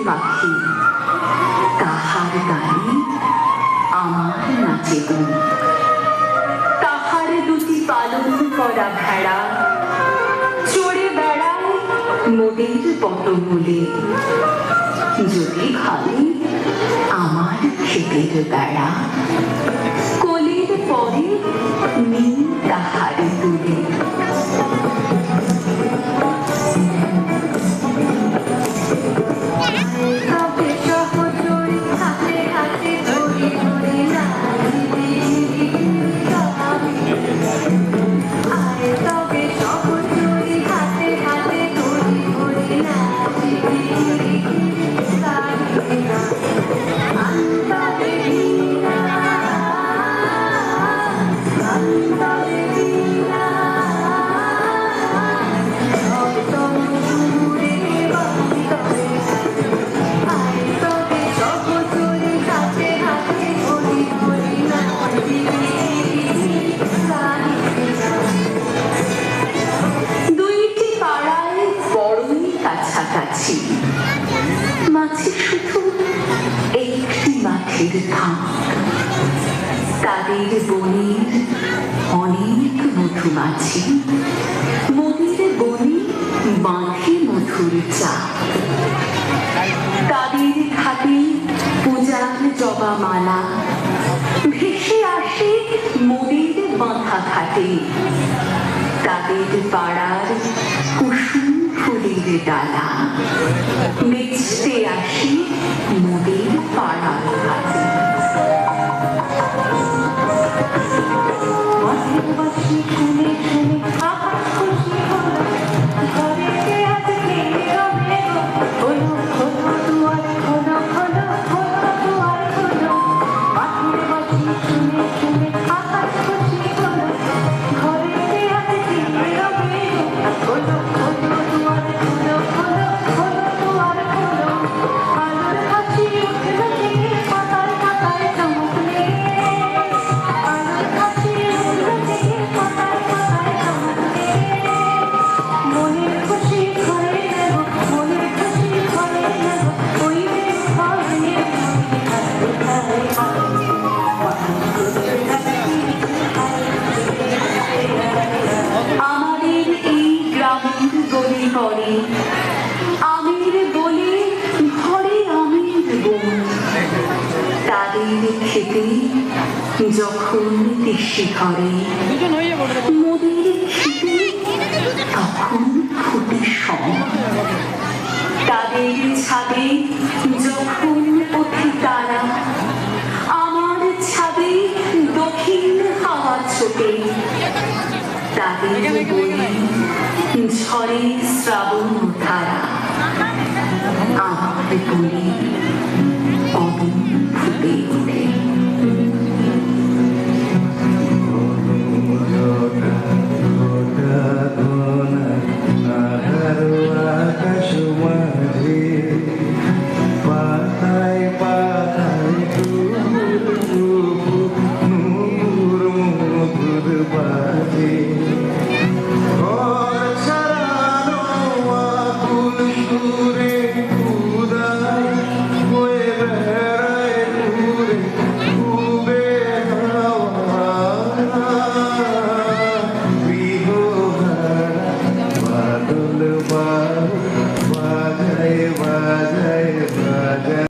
পাখি, তাহার গানে আমার নাচে বুক। তাহার দুটি পালন করা ভেড়া চড়ে বেড়ায় মোদের পটমূলে। যদি খালি আমার ক্ষেতের বেড়া, কোলের পরে নীল তাহার তুলে। কাছাকাছি মাঝে শুধু একটি মাঠের ধান, তাদের বনের অনেক মধুমাছি, মোদের বনে বাঁধে মধুর চা। তাদের ঘাটে পূজার জবা মালা ভেসে আসে মোদের বাঁধা ঘাটে। তাদের পাড়ার কুসুম ফুলের ডালা বেচতে আসি মোদের পাড়ার ঘাটে। আমির বলে ঘরে আমির বোন, তাদের খেতে যখন দেশে ঘরে মোদের খেতে তখন ফুটে সম। তাদের ছাদে যখন ওঠে তারা, আমার ছাদে দক্ষিণ হাওয়া ছোটে। তাদের বলি ঝরে শ্রাবণ ধারা, আমার বলি অবন ফুটে ওঠে।